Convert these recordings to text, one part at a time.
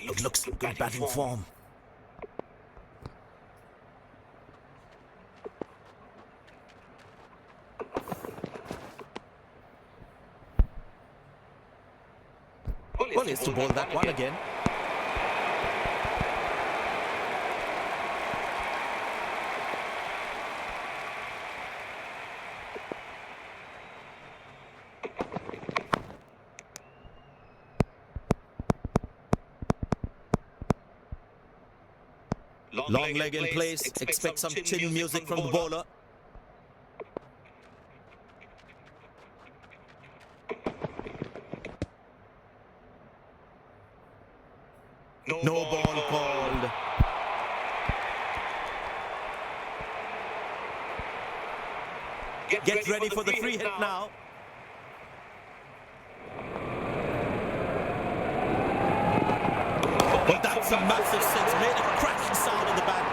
It looks good batting form. Well, he has to bowl that one again. Long leg in place. Expect some chin music from the bowler. No ball called. Get ready for the free hit now. But that's a massive six. Made a cracking sound in the bat.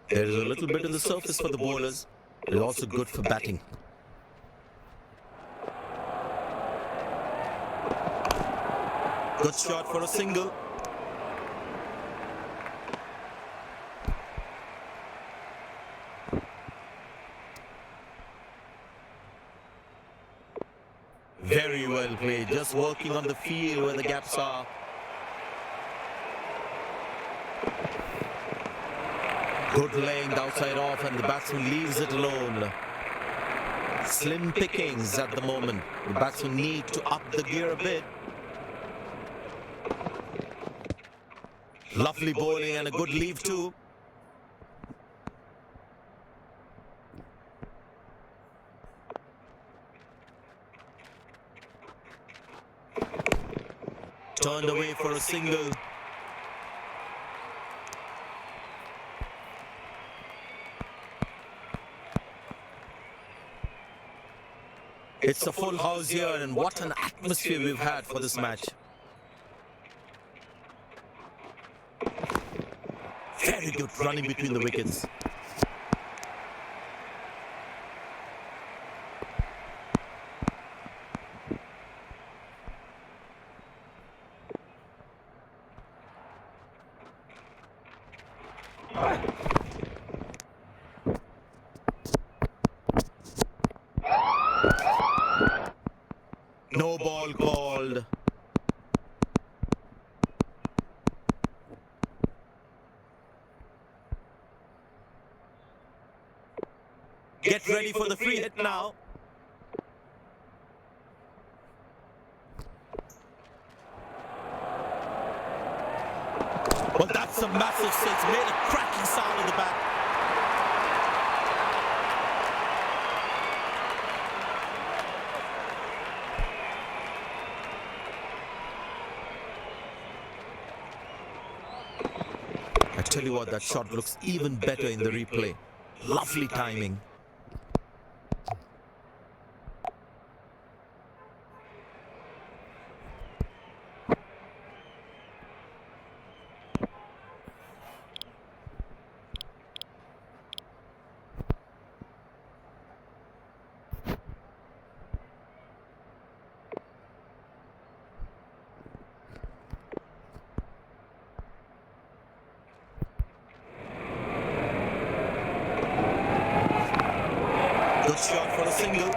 There is a little bit on the surface for the bowlers. It is also good for batting. Good shot for a single. Very well played. Just working on the field where the gaps are. Good laying the outside off and the batsman leaves it alone. Slim pickings at the moment. The batsman need to up the gear a bit. Lovely bowling and a good leave too. Turned away for a single. It's a full house here, and what an atmosphere we've had for this match. Very good running between the wickets. No ball called. Get ready for the free hit now. Well, that's a massive six. Made a cracking sound in the bat. I tell you what, that shot looks even better in the replay. Lovely timing. Good shot for a single.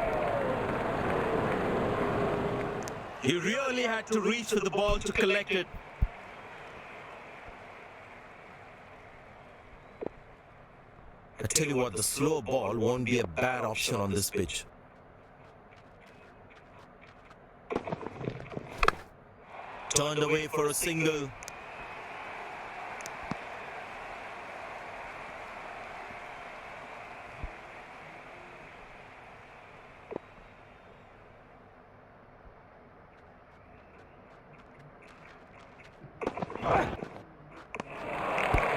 He really had to reach for the ball to collect it. I tell you what, the slow ball won't be a bad option on this pitch. Turned away for a single.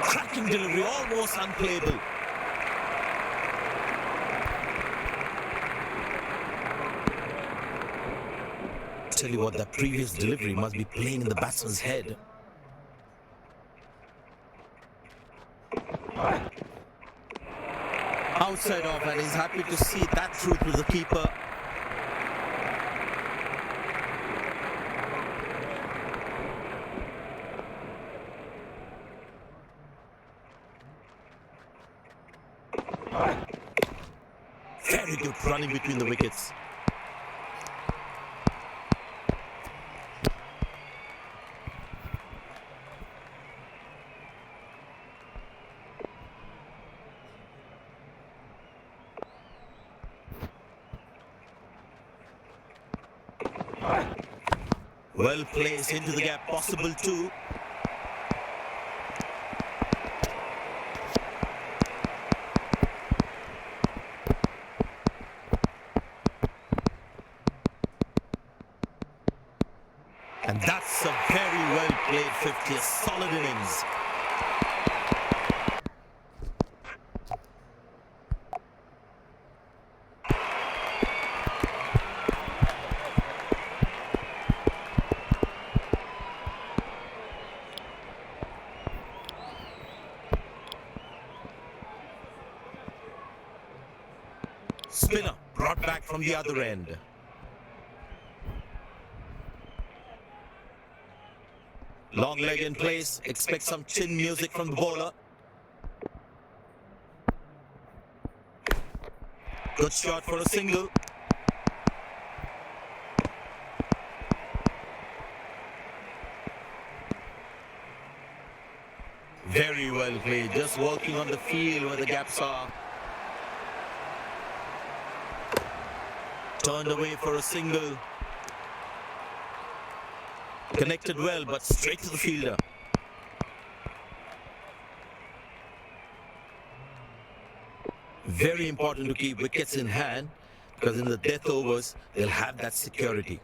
Cracking delivery, almost unplayable. Tell you what, that previous delivery must be playing in the batsman's head. Outside off, and he's happy to see that through to the keeper. Very good running between the wickets. Well placed into the gap, possible too. And that's a very well played 50, a solid innings. Spinner brought back from the other end. Long leg in place, expect some chin music from the bowler. Good shot for a single. Very well played, just working on the field where the gaps are. Turned away for a single. Connected well, but straight to the fielder. Very important to keep wickets in hand, because in the death overs, they'll have that security.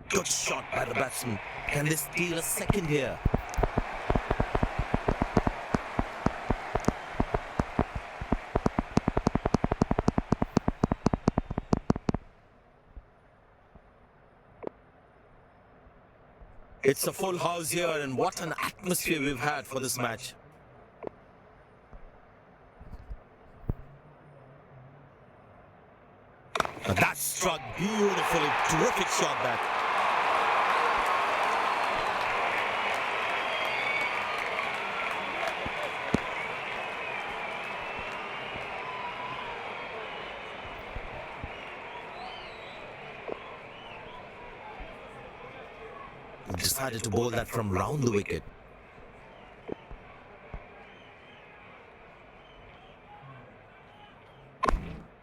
Good shot by the batsman. Can they steal a second here? It's a full house here, and what an atmosphere we've had for this match. And that struck beautifully. Terrific shot that. Decided to bowl that from round the wicket.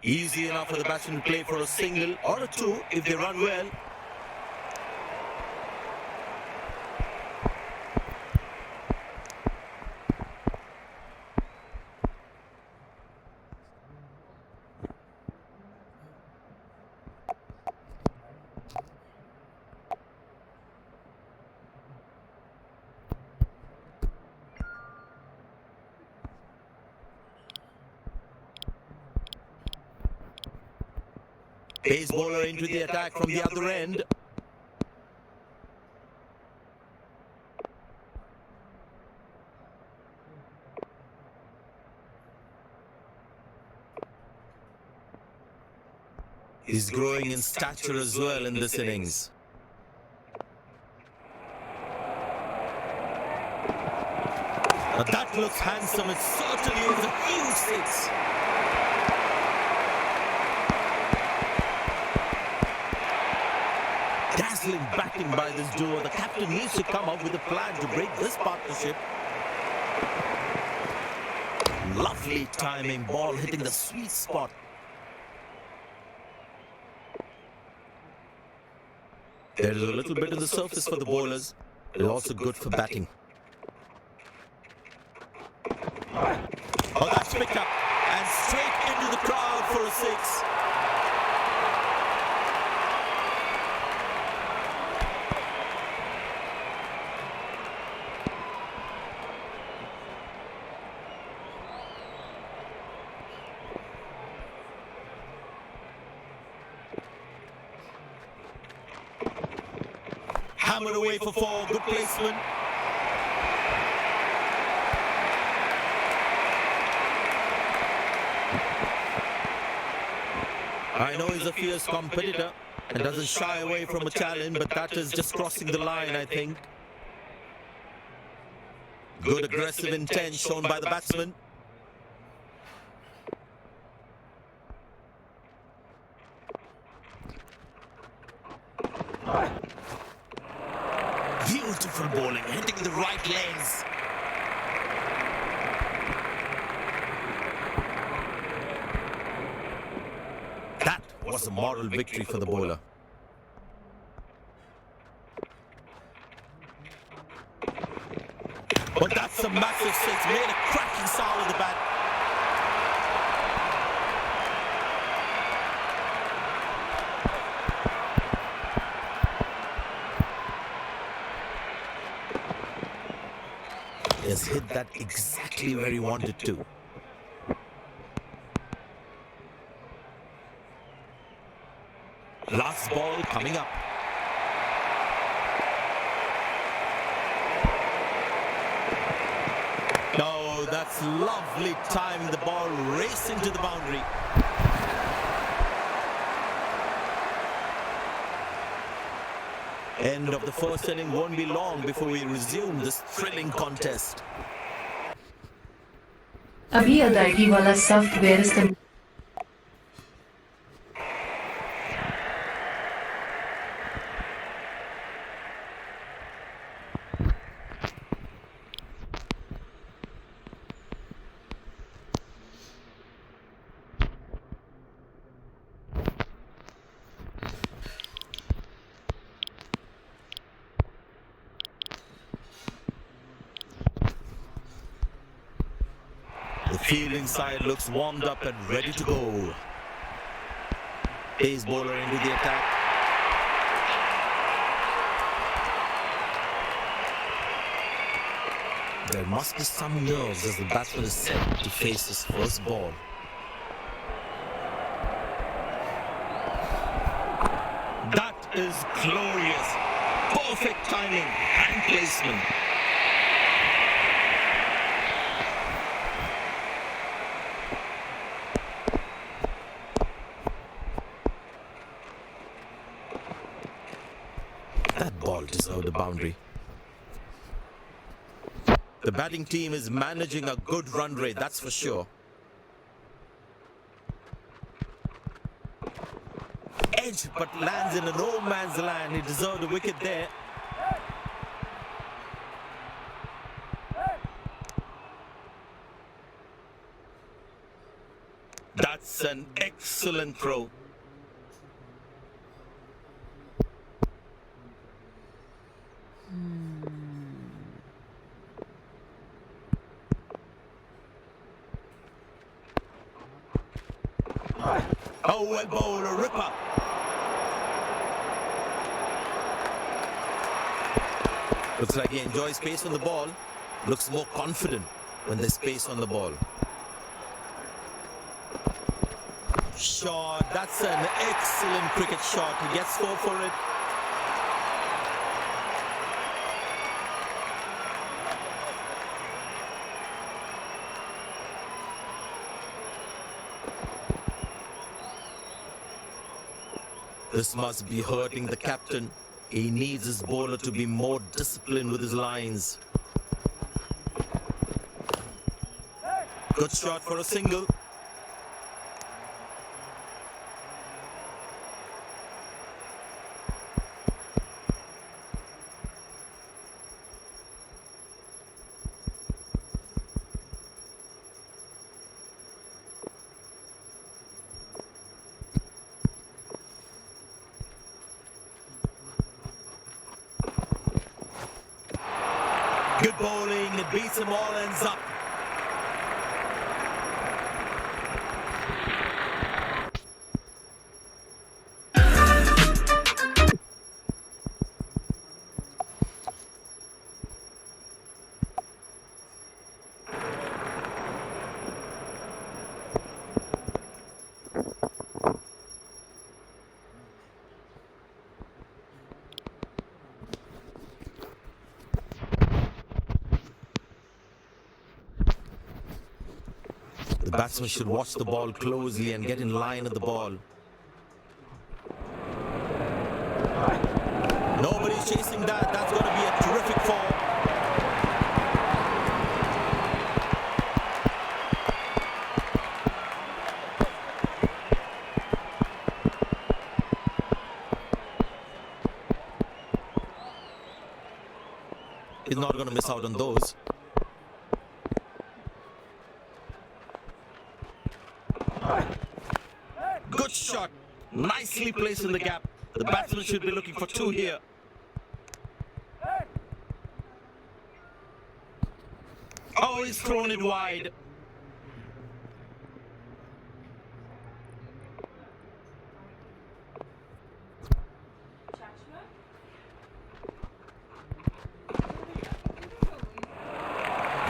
Easy enough for the batsman to play for a single or a two if they run well. Pace bowler into the attack from the other end. He's growing in stature as well in this innings. Now that looks handsome. It certainly is a huge six. Dazzling batting by this duo. The captain needs to come up with a plan to break this partnership. Lovely timing, ball hitting the sweet spot. There is a little bit on the surface for the bowlers. It's also good for batting. Oh, that's picked up and straight into the crowd for a six. Hammered away for four, good placement. I know he's a fierce competitor and doesn't shy away from a challenge, but that is just crossing the line, I think. Good aggressive intent shown by the batsman. Beautiful bowling, hitting the right legs. That was a moral victory for the bowler. But that's a massive six, made a cracking sound with the bat. He has hit that exactly where he wanted to. Last ball coming up. No, that's lovely time. The ball racing to the boundary. End of the first inning won't be long before we resume this thrilling contest. अभी अदायगी वाला software इस्तेमाल The fielding side looks warmed up and ready to go. Pace bowler into the attack. There must be some nerves as the batsman is set to face his first ball. That is glorious. Perfect timing and placement. That ball deserved a boundary. The batting team is managing a good run rate, that's for sure. Edge, but lands in a no man's land. He deserved a wicket there. That's an excellent throw. Oh, well bowled, a ripper. Looks like he enjoys space on the ball. Looks more confident when there's space on the ball. Shot, that's an excellent cricket shot. He gets 4 for it. This must be hurting the captain. He needs his bowler to be more disciplined with his lines. Good shot for a single. Good bowling, it beats him all, ends up. The batsman should watch the ball closely and get in line at the ball. Nobody's chasing that. That's going to be a terrific four. He's not going to miss out on those. Good shot. Nicely placed in the gap. The batsman should be looking for two here. Oh, he's thrown it wide.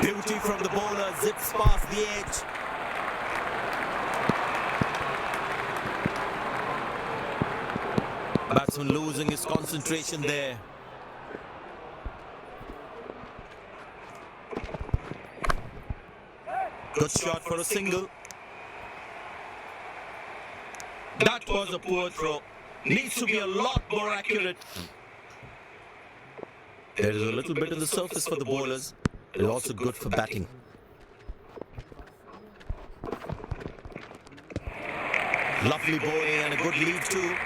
Beauty from the bowler, zips past the edge. Batsman losing his concentration there. Good shot for a single. That was a poor throw. Needs to be a lot more accurate. There is a little bit on the surface for the bowlers. It's also good for batting. Lovely bowling and a good lead too.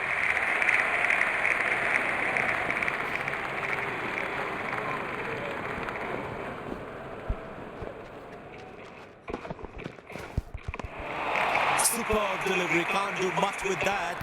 Superb delivery, can't do much with that.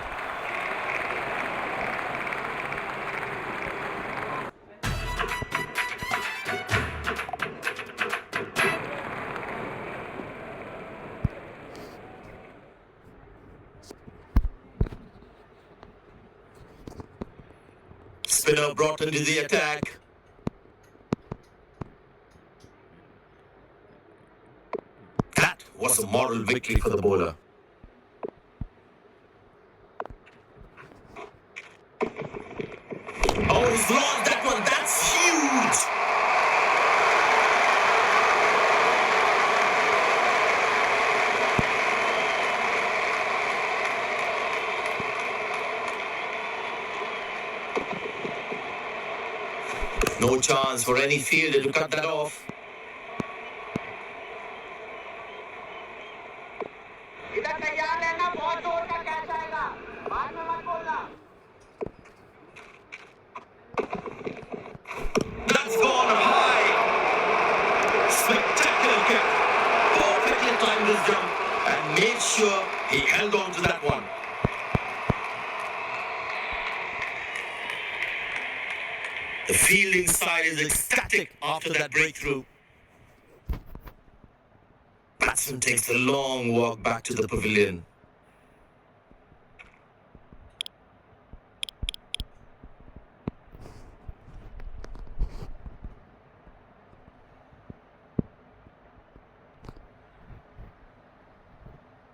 Spinner brought into the attack. That was a moral victory for the bowler. Oh, he's lost that one. That's huge. No chance for any fielder to cut that off. That's gone high. Spectacular kick. Perfectly timed his jump and made sure he held on to that one. The fielding side is ecstatic after that breakthrough. Batsman takes a long walk back to the pavilion.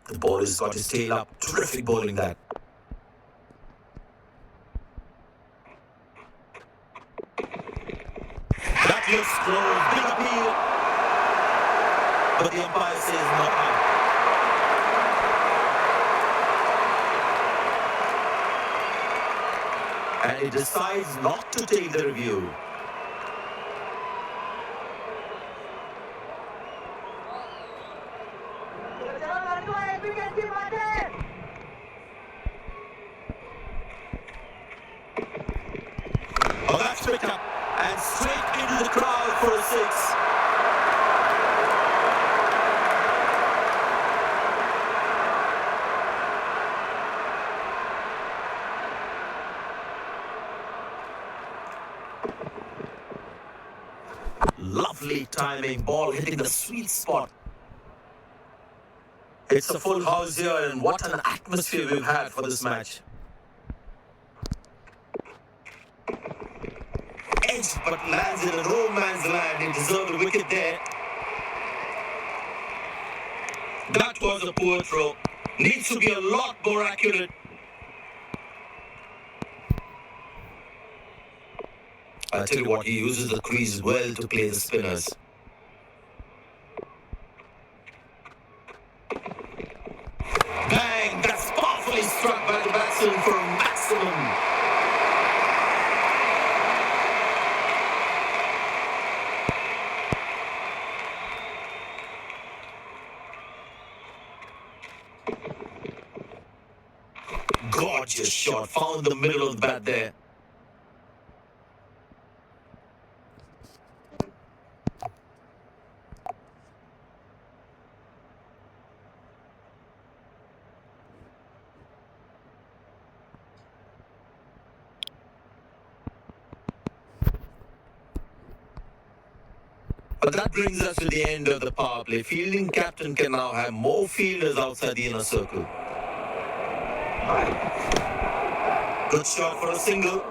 The ball has got his tail up. Terrific bowling that. That looks close. Big appeal. But the umpire says not out. and he decides not to take the review. Oh, that's picked up and straight into the crowd for a six. Lovely timing, ball hitting the sweet spot. It's a full house here, and what an atmosphere we've had for this match. Edge, but lands in a no man's land. He deserved a wicket there. That was a poor throw. Needs to be a lot more accurate. I tell you what, he uses the crease well to play the spinners. Bang! That's powerfully struck by the batsman for a maximum. Gorgeous shot. Found the middle of the bat there. But that brings us to the end of the power play. Fielding captain can now have more fielders outside the inner circle. Good shot for a single.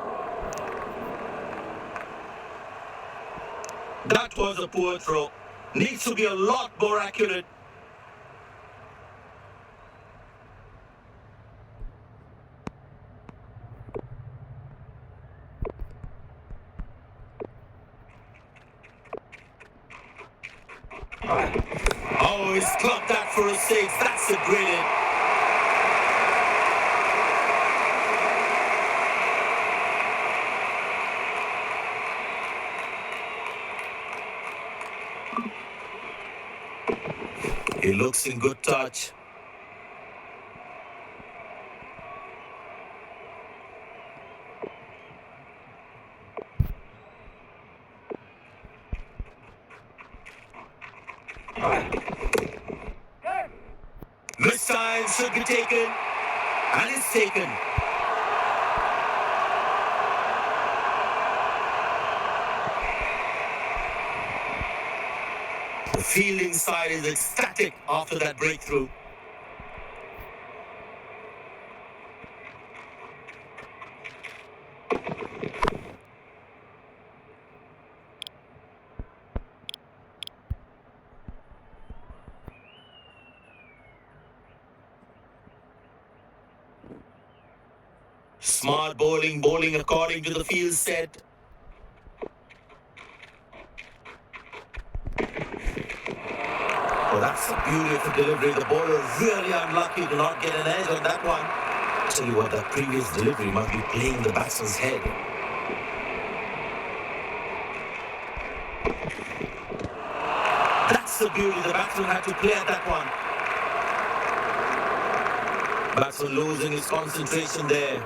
That was a poor throw. Needs to be a lot more accurate. Oh, he's clubbed that for a six. That's a brilliant. He looks in good touch. This time should be taken, and it's taken. The fielding side is ecstatic after that breakthrough. Smart bowling according to the field set. Oh, that's a beautiful delivery. The bowler really unlucky to not get an edge on that one. Tell you what, that previous delivery must be playing the batsman's head. That's the beauty. The batsman had to play at that one. Batsman losing his concentration there.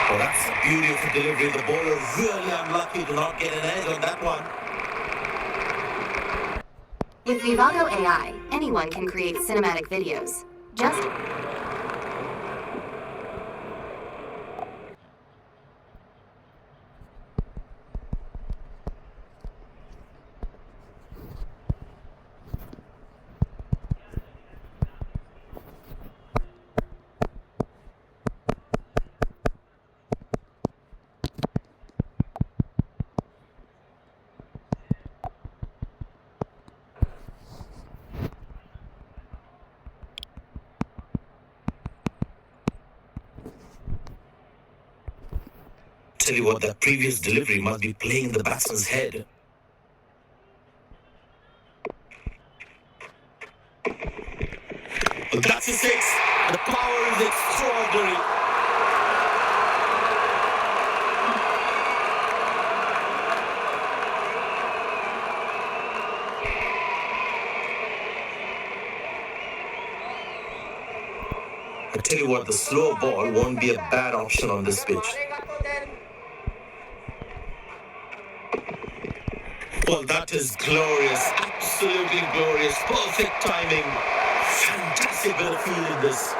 Oh, that's a beautiful delivery. The bowler really unlucky to not get an edge on that one. With Vivago AI, anyone can create cinematic videos. Just Tell you what, that previous delivery must be playing the batsman's head. That's a six. The power is extraordinary. I tell you what, the slow ball won't be a bad option on this pitch. Well, that is glorious. Absolutely glorious. Perfect timing. Fantastic bit of feel in this.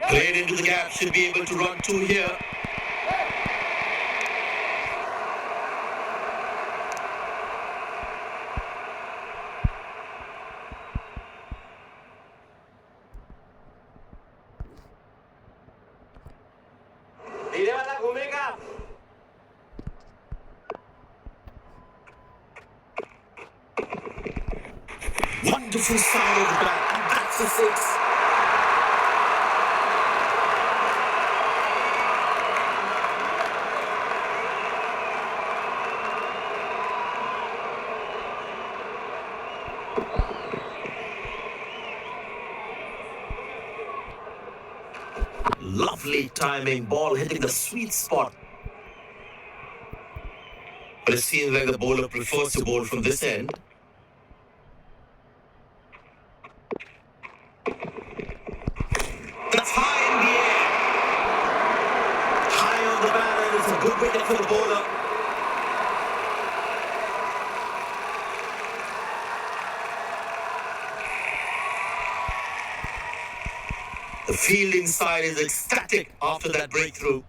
Played into the gap, should be able to run two here. Wonderful side of the bat. That's a six. Lovely timing, ball hitting the sweet spot. But it seems like the bowler prefers to bowl from this end. That's high in the air. High on the bat, and it's a good wicket for the bowler. The fielding side is ecstatic after that breakthrough.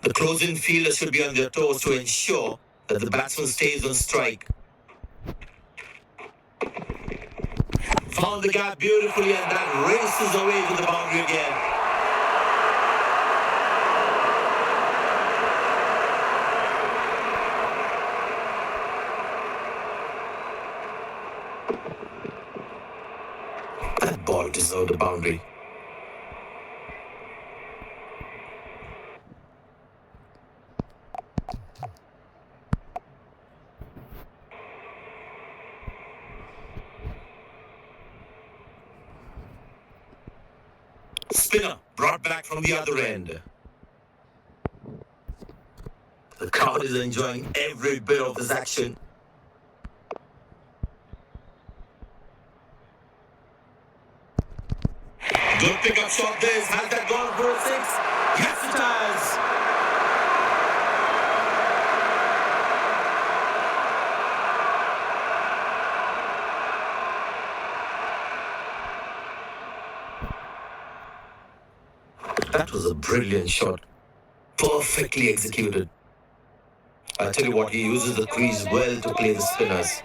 The closing fielder should be on their toes to ensure that the batsman stays on strike. Found the gap beautifully, and that races away to the boundary again. That ball deserved a boundary. Spinner brought back from the other end. The crowd is enjoying every bit of this action. Good pickup shot this. Has that gone for a six? Yes, it has. That was a brilliant shot. Perfectly executed. I tell you what, he uses the crease well to play the spinners.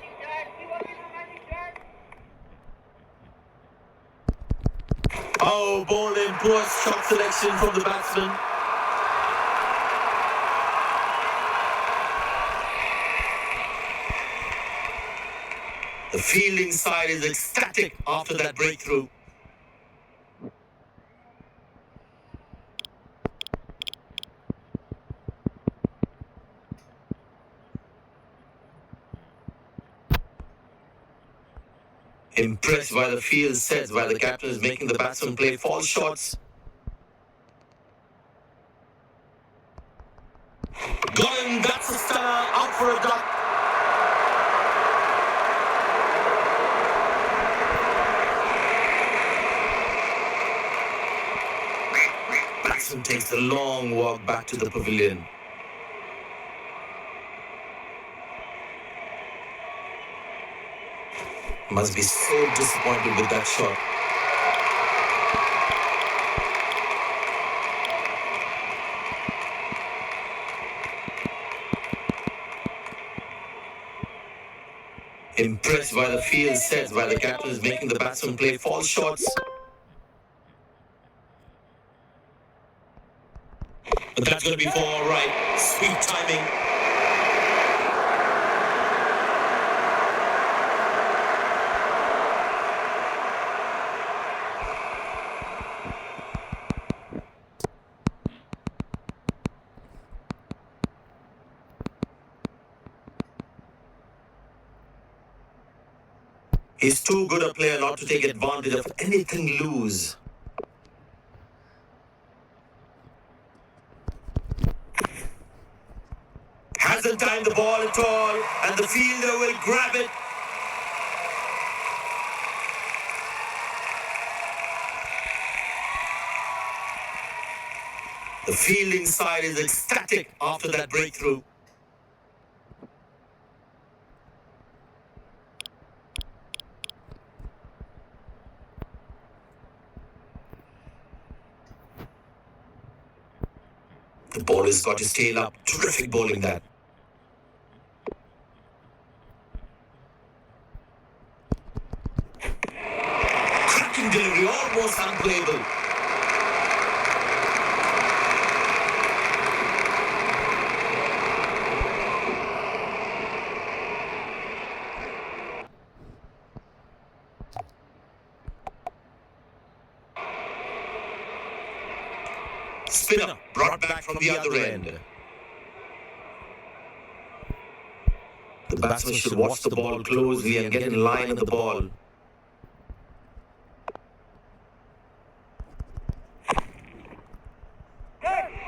Oh, ball in, poor shot selection from the batsman. The fielding side is ecstatic after that breakthrough. Impressed by the field sets where the captain is making the batsman play false shots. Got him, that's a stunner, out for a duck. Batsman takes a long walk back to the pavilion. Must be so disappointed with that shot. Impressed by the field sets, by the captain is making the batsman play false shots. But that's going to be for all right. Sweet timing. He's too good a player not to take advantage of anything loose. Hasn't timed the ball at all, and the fielder will grab it. The fielding side is ecstatic after that breakthrough. The bowler's got his tail up. Terrific bowling that. Cracking delivery, almost unplayable. Spinner brought back from the other end. The batsman should watch the ball closely and get in line with the ball.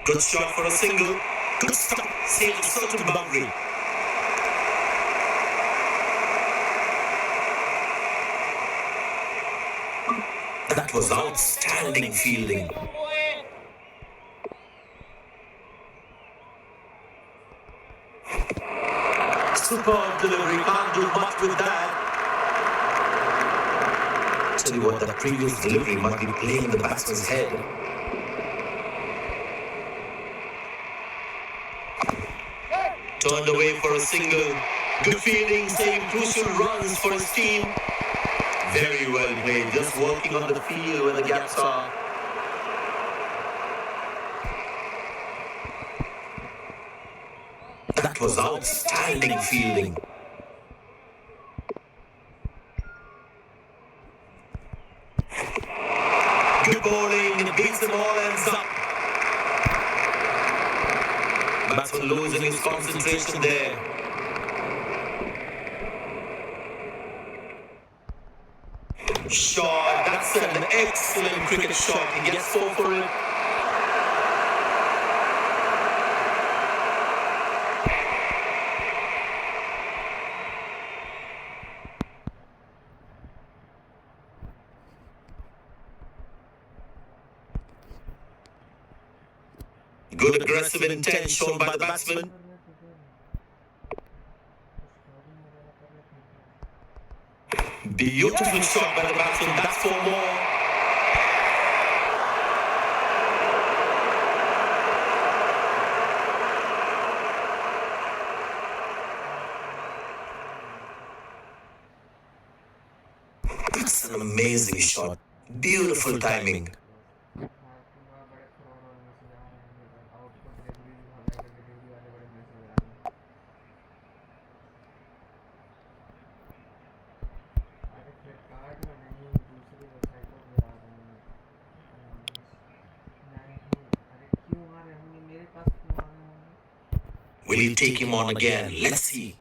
Good shot for a single. Good stop. Saves a certain boundary. That was outstanding fielding. Superb delivery, can't do much with that. Tell you what, that previous delivery might be playing the batsman's head. Turned away for a single. Good fielding, saving crucial runs for his team. Very well played, just working on the field where the gaps are. That was outstanding fielding. Good bowling, it beats them all ends up. Batsman losing his concentration there. Shot, that's an excellent cricket shot. He gets 4 for it. Good aggressive intent shown by the batsman. Beautiful shot by the batsman. That's 4 more. That's an amazing shot. Beautiful timing. Will he take him on again? Let's see.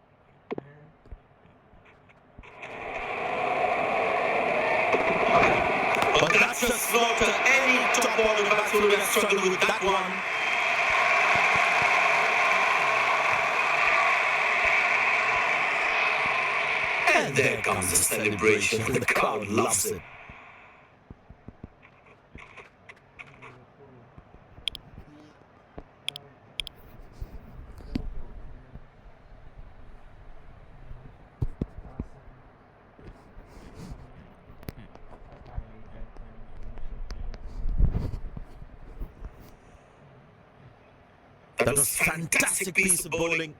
But that's a slaughter. Any top order batsman would have struggled with that one. And there comes the celebration, and the crowd loves it. That was a fantastic piece of bowling.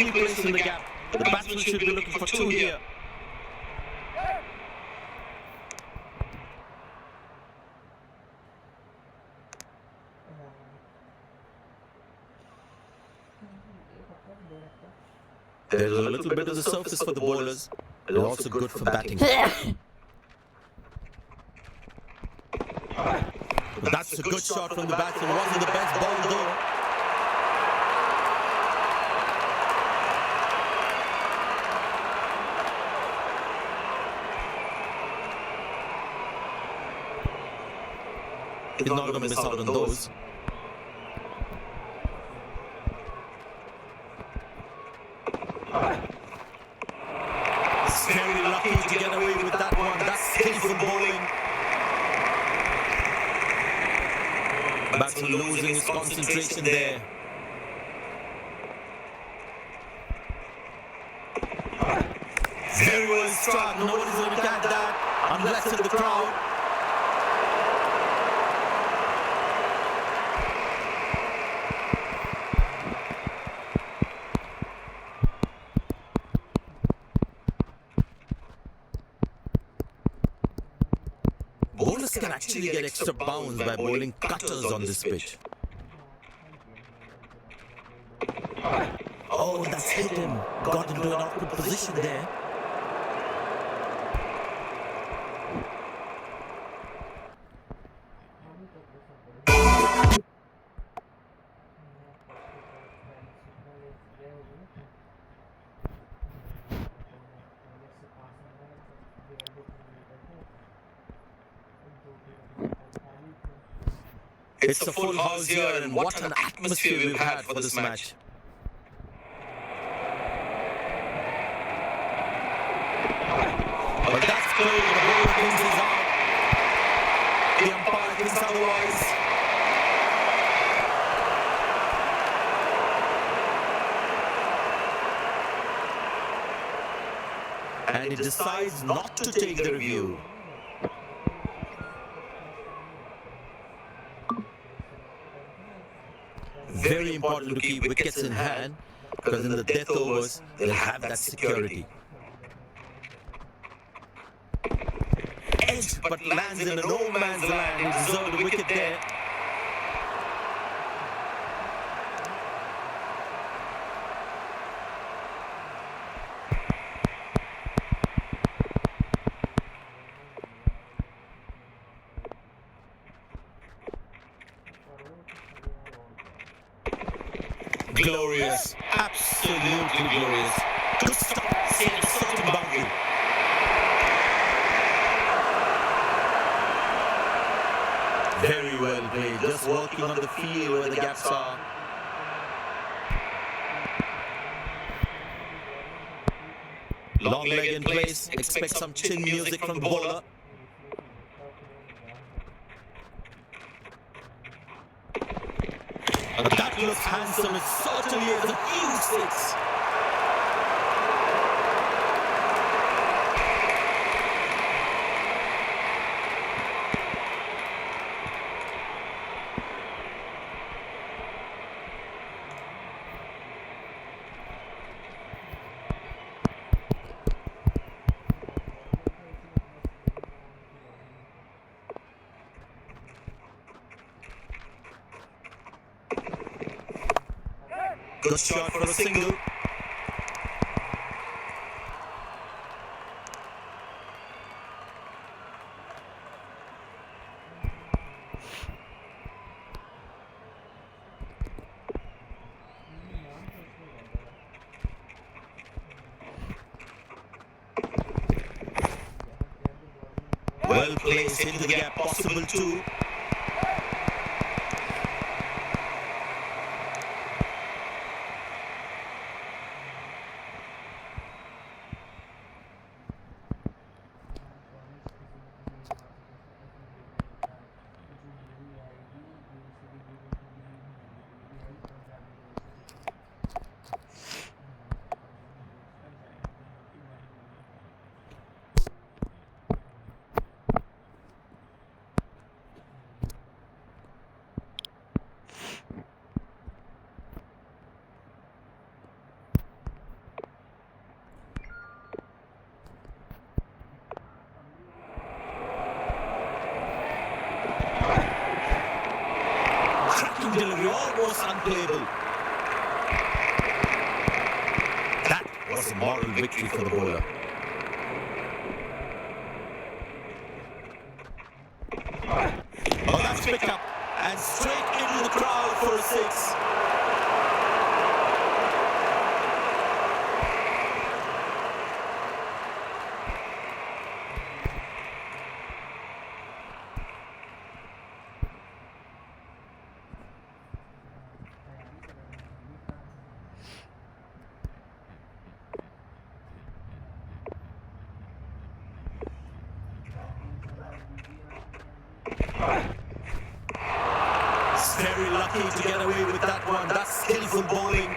3 places in the gap. The batsman should be looking for 2 here. There's a little bit of the surface for the bowlers, and also good for batting. But that's a good shot from the batsman. Wasn't the best ball though. He's not going to miss out on those. He's very lucky to get away with that one. That's skillful bowling. Batsman losing his concentration there. Very well struck. Nobody's going to catch that unless in the crowd. Bowlers can actually get extra bounce by bowling cutters on this pitch. Oh, that's hit him. Got into an awkward position there. It's a full house here, and what an atmosphere we've had for this match. But that's clear, the bowler thinks he's out. The umpire thinks otherwise. And he decides not to take the review. Very important to keep wickets in hand, because in the death overs, they'll have that security. Edged but lands in a no man's land. He deserved a wicket there. Glorious, absolutely glorious. Good stop, saved certain boundary. Very well played, just working on the field where the gaps are. Long leg in place, expect some chin music from the bowler. That looks handsome, it certainly is a huge six. Good shot for a single. Well placed into the gap, possible too. delivery, almost unplayable. That was a moral victory for the bowler. Oh, that's picked up and straight into the crowd for a six. Very lucky to get away with that one. That's skillful bowling.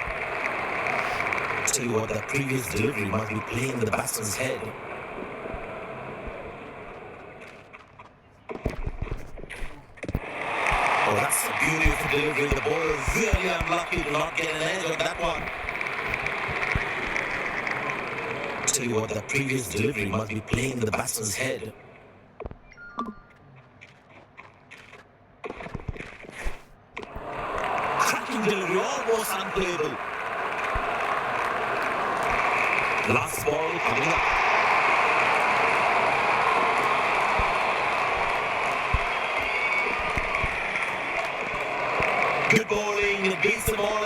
Tell you what, that previous delivery must be playing in the batsman's head. Oh, that's a beautiful delivery. The bowler really unlucky to not get an edge on that one. Tell you what, that previous delivery must be playing in the batsman's head. Delivery, almost unplayable. Last ball coming up. Good bowling, it beats the ball